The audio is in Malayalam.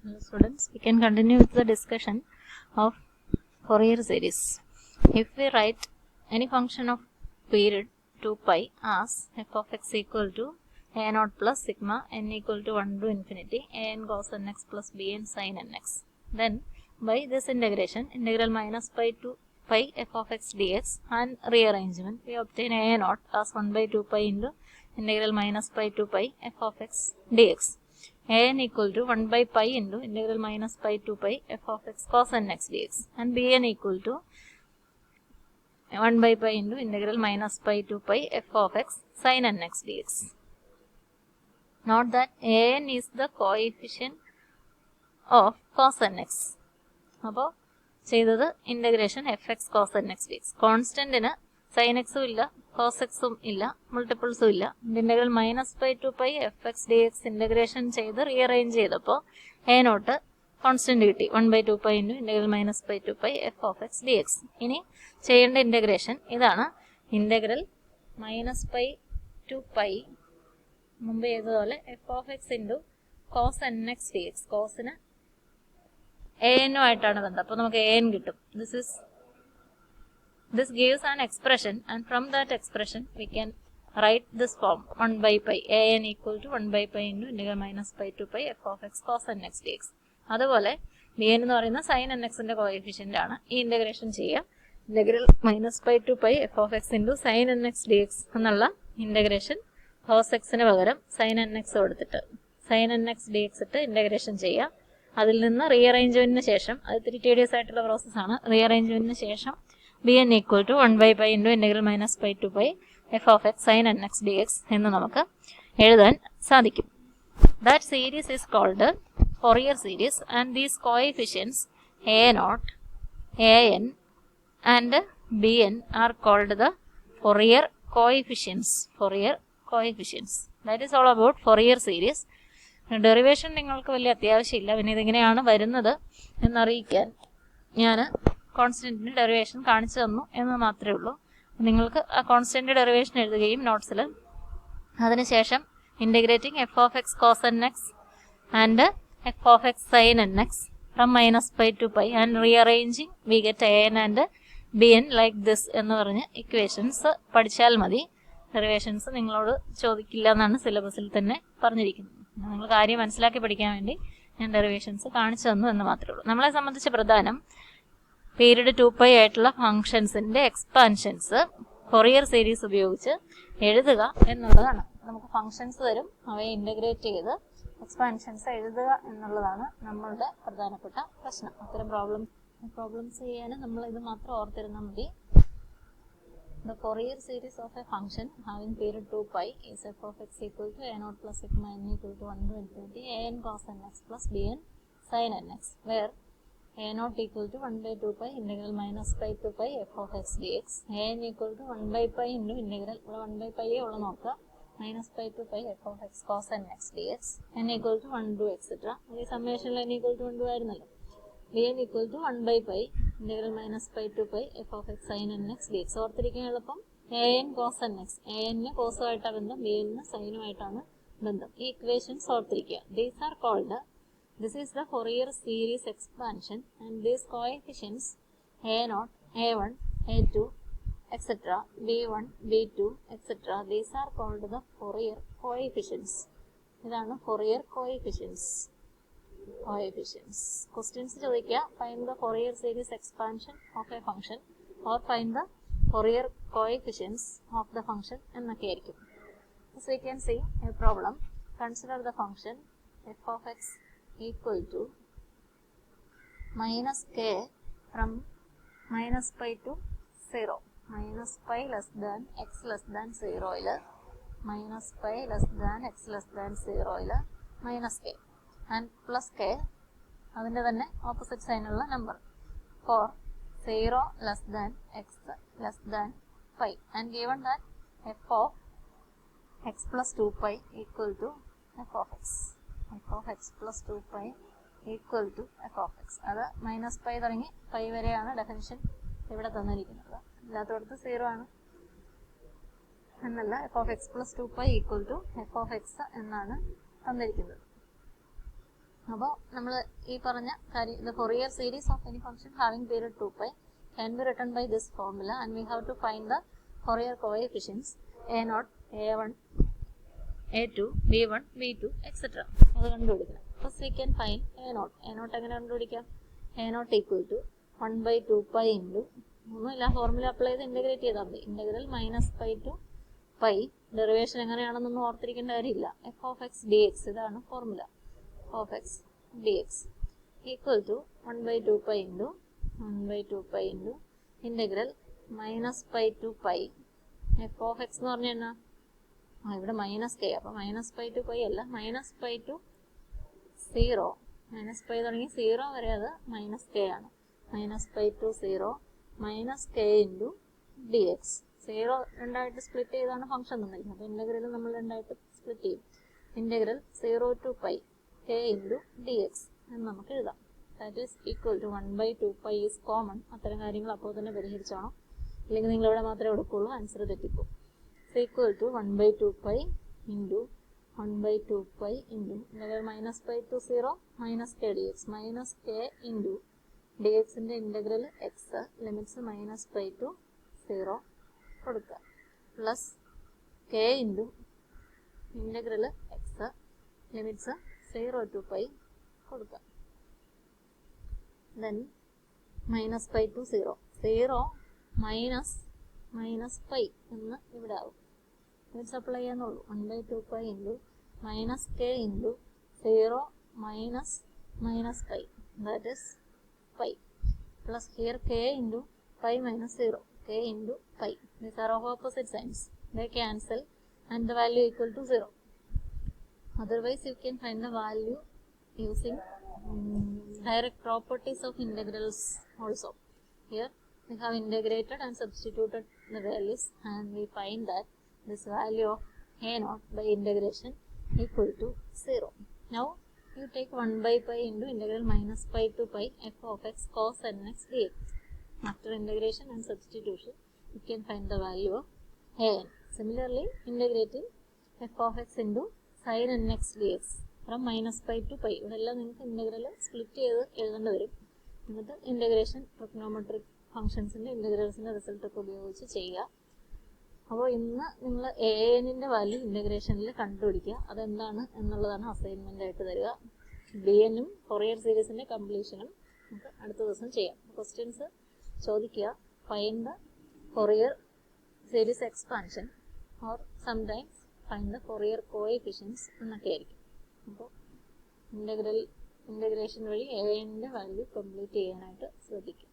Hello students, we can continue with the discussion of Fourier series. If we write any function of period 2 pi as f of x equal to a naught plus sigma n equal to 1 to infinity a n cos n x plus b n sin n x, then by this integration, integral minus pi to pi f of x dx and rearrangement, we obtain a naught as 1 by 2 pi into integral minus pi to pi f of x dx. an equal to 1 by pi into integral minus pi to pi f of x cos n x dx and bn equal to 1 by pi into integral minus pi to pi f of x sin n x dx. Note that an is the coefficient of cos n x. അപ്പോൾ ചെയ്തത് integration f x cos n x d x. കോൺസ്റ്റന്റിന് സൈൻ എക്സും ഇല്ല, കോസ് എക്സും ഇല്ല, മൾട്ടിപ്പിൾസും ഇല്ല. Integral minus pi to pi f x d x integration ചെയ്ത് റീഅറേഞ്ച് ചെയ്തപ്പോൾ എ നോട്ട് കോൺസ്റ്റന്റ് കിട്ടി, 1 by 2 pi into integral minus pi to pi f of x d x. ഇനി ചെയ്യേണ്ട ഇൻ്റഗ്രേഷൻ ഇതാണ്. Integral minus pi to pi മുമ്പ് ചെയ്തതുപോലെ f of x into cos n x d x. കോസിന് എ എന്നുമായിട്ടാണ് ബന്ധം, അപ്പോൾ നമുക്ക് എ എൻ കിട്ടും. This gives an expression, and from that expression we can write this form 1 by pi an equal to 1 by pi into integral minus pi to pi f of x cos n x dx. അതുപോലെ bn എന്ന് പറയുന്ന sin n x ന്റെ കോഎഫിഷ്യന്റ് ആണ്. ഈ ഇന്റഗ്രേഷൻ ചെയ്യാം. Integral minus pi to pi f of x into sine n x d x എന്നുള്ള ഇന്റഗ്രേഷൻ കോസ് എക്സിന് പകരം സൈൻ എൻ എക്സ് കൊടുത്തിട്ട് sine n x d x ഇട്ട് ഇന്റഗ്രേഷൻ ചെയ്യാം. അതിൽ നിന്ന് റീഅറേഞ്ച്മെന്റിന് ശേഷം, അത് ഇത്തിരി ടീഡിയസ് ആയിട്ടുള്ള പ്രോസസ്സാണ്, റീഅറേഞ്ച്മെന്റിന് ശേഷം bn equal to 1 by pi into integral minus pi to pi f of x sin n x dx എന്ന് നമുക്ക് എഴുതാൻ സാധിക്കും. That series is called Fourier series and these coefficients a0, an and bn are called the Fourier coefficients. Fourier coefficients. That is all about Fourier series. Derivation നിങ്ങൾക്ക് വലിയ അത്യാവശ്യമില്ല, പിന്നെ ഇതെങ്ങനെയാണ് വരുന്നത് എന്നറിയിക്കാൻ ഞാൻ കോൺസ്റ്റന്റിന്റെ ഡെറിവേഷൻ കാണിച്ചു തന്നു എന്ന് മാത്രമേ ഉള്ളൂ. നിങ്ങൾക്ക് ആ കോൺസ്റ്റന്റ് ഡെറിവേഷൻ എഴുതുകയും നോട്ട്സിൽ അതിനുശേഷം integrating f of x cos n x and f of x sine n x from minus pi to pi and rearranging we get a n and b n like this എന്ന് പറഞ്ഞ് ഇക്വേഷൻസ് പഠിച്ചാൽ മതി. ഡെറിവേഷൻസ് നിങ്ങളോട് ചോദിക്കില്ല എന്നാണ് സിലബസിൽ തന്നെ പറഞ്ഞിരിക്കുന്നത്. നിങ്ങൾ കാര്യം മനസ്സിലാക്കി പഠിക്കാൻ വേണ്ടി ഞാൻ ഡെറിവേഷൻസ് കാണിച്ചു തന്നു എന്ന് മാത്രമേ ഉള്ളൂ. നമ്മളെ സംബന്ധിച്ച് പ്രധാനം പീരീഡ് 2 പൈ ആയിട്ടുള്ള ഫംഗ്ഷൻസിന്റെ എക്സ്പാൻഷൻസ് ഫൊറിയർ സീരീസ് ഉപയോഗിച്ച് എഴുതുക എന്നുള്ളതാണ്. നമുക്ക് ഫംഗ്ഷൻസ് തരും, അവയെ ഇന്റഗ്രേറ്റ് ചെയ്ത് എക്സ്പാൻഷൻസ് എഴുതുക എന്നുള്ളതാണ് നമ്മളുടെ പ്രധാനപ്പെട്ട പ്രശ്നം. അത്തരം പ്രോബ്ലംസ് ചെയ്യാൻ നമ്മൾ ഇത് മാത്രം ഓർത്തിരുന്നാൽ മതി. The Fourier series of a function having period 2 pi is f of x equal to a naught plus sigma n equal to 1 to infinity a n cos n x plus b n sin n x, where a naught equal to 1 by 2 pi integral minus pi to pi f of x dx, a n equal to 1 by pi into integral 1 by pi ഉള്ള നോക്കുക minus pi to pi f of x cos n x dx, n equal to 1 to etc. ഈ സമ്മേഷനിൽ n equal to 1 to ആയിരുന്നല്ലോ. bn equal to 1 by pi integral minus pi to pi f of x sin n x dx. ഓർത്തിരിക്കാൻ എളുപ്പം an cos n x, an കോസുമായിട്ടാണ് ബന്ധം, bn സൈനുമായിട്ടാണ് ബന്ധം. ഈ ഇക്വേഷൻസ് ഓർത്തിരിക്കുക. These are called, this is the Fourier series expansion and these coefficients a0, a1, a2 etc, b1, b2 etc, these are called the Fourier coefficients. ഇതാണ് Fourier coefficients. Questions ചോദിക്കുക, find the Fourier series expansion of a function or find the Fourier coefficients of the function എന്നൊക്കെ ആയിരിക്കും. As we can see a problem, consider the function f of x equal to minus k from minus pi to 0, minus pi less than x less than 0 ൽ minus pi less than x less than 0 ൽ minus k and plus k അതിൻ്റെ തന്നെ opposite സൈനുള്ള number for 0 less than x less than pi and given that f of x plus 2 pi equal to f of x, f of x plus 2 pi equal to f of x. അത് മൈനസ് പൈ തുടങ്ങി പൈ വരെയാണ് ഡെഫിനിഷൻ ഇവിടെ തന്നിരിക്കുന്നത്, അല്ലാത്തടത്ത് 0 ആണ് എന്നല്ല. f of x plus 2 pi equal to f of x എന്നാണ് തന്നിരിക്കുന്നത്. അപ്പോൾ നമ്മൾ ഈ പറഞ്ഞ കാര്യം the Fourier series of any function having period 2 pi can be written by this formula and we have to find the Fourier coefficients a0, a1, a2, b1, b2, etc. അത് കണ്ടുപിടിക്കണം. First we can find a0. a0 എങ്ങനെ കണ്ടുപിടിക്കാം? a0 equal to 1 by 2 pi into ഒന്നുമില്ല, ഫോർമുല അപ്ലൈ ചെയ്ത് ഇൻ്റഗ്രേറ്റ് ചെയ്താൽ മതി. Integral -π to π. ഡെറിവേഷൻ എങ്ങനെയാണെന്നൊന്നും ഓർത്തിരിക്കേണ്ട കാര്യമില്ല. F of x d X, ഇതാണ് formula. of x dx equal to 1 by 2 pi into 1 by 2 pi into integral -π to π f of x എന്ന് പറഞ്ഞാൽ എന്നാ? ഇവിടെ -k, അപ്പോൾ -π to π അല്ല, -π to 0, -π തുടങ്ങി 0 വരെ അത് -k ആണ്. -π to 0 -k into dx. 0 രണ്ടായിട്ട് സ്പ്ലിറ്റ് ചെയ്താണ് ഫംഗ്ഷൻ തന്നില്ല, അപ്പോൾ ഇൻ്റഗ്രൽ നമ്മൾ രണ്ടായിട്ട് സ്പ്ലിറ്റ് ചെയ്യും. Integral 0 to π k into dx എന്ന് നമുക്ക് എഴുതാം. That is equal to 1 by 2 pi is common. അത്തരം കാര്യങ്ങൾ അപ്പോൾ തന്നെ പരിഹരിച്ചോണം, അല്ലെങ്കിൽ നിങ്ങളിവിടെ മാത്രമേ എടുക്കുള്ളൂ, ആൻസർ തെറ്റിപ്പോ. Equal to 1 by 2 pi into 1 by 2 pi into -π to 0 -k dx -k into dxൻ്റെ ഇൻ്റഗ്രൽ എക്സ് ലിമിറ്റ്സ് -π to 0 കൊടുക്കുക, plus k into integral x limits 0 to π കൊടുക്കുക. then -π to 0 0 minus π എന്ന് ഇവിടെ ആവും. ലിമിറ്റ്സ് അപ്ലൈ ചെയ്യാന്നുള്ളൂ. 1 by 2 pi into -k into 0 minus π, that is π, plus here k into π minus 0, k into π. These are of opposite signs, they cancel and the value equal to 0. Otherwise you can find the value using direct properties of integrals also. Here we have integrated and substituted the values and we find that this value of a0 by integration equal to 0. Now you take 1 by pi into integral -π to π f of x cos nx dx. After integration and substitution you can find the value of an. Similarly integrating f of x into sin nx dx from -π to π. ഇവിടെല്ലാം നിങ്ങൾക്ക് ഇൻ്റഗ്രൽ സ്പ്ലിറ്റ് ചെയ്ത് എഴുതേണ്ടി വരും. എന്നിട്ട് ഇൻ്റഗ്രേഷൻ ട്രിഗ്നോമെട്രിക് ഫംഗ്ഷൻസിൻ്റെ ഇൻ്റഗ്രൽസിൻ്റെ റിസൾട്ടൊക്കെ ഉപയോഗിച്ച് ചെയ്യുക. അപ്പോൾ ഇന്ന് നിങ്ങൾ an-ൻ്റെ വാല്യൂ ഇൻ്റഗ്രേഷനിൽ കണ്ടുപിടിക്കുക, അതെന്താണ് എന്നുള്ളതാണ് അസൈൻമെൻ്റ് ആയിട്ട് തരിക. bn-ഉം ഫൊറിയർ സീരീസിൻ്റെ കംപ്ലീഷനും നമുക്ക് അടുത്ത ദിവസം ചെയ്യാം. ക്വസ്റ്റ്യൻസ് ചോദിക്കുക, find the Fourier series expansion or sometimes find the Fourier coefficients എന്നൊക്കെ ആയിരിക്കും. അപ്പോൾ ഇൻ്റഗ്രേഷൻ വഴി an-ൻ്റെ വാല്യൂ കംപ്ലീറ്റ് ചെയ്യാനായിട്ട് ശ്രദ്ധിക്കും.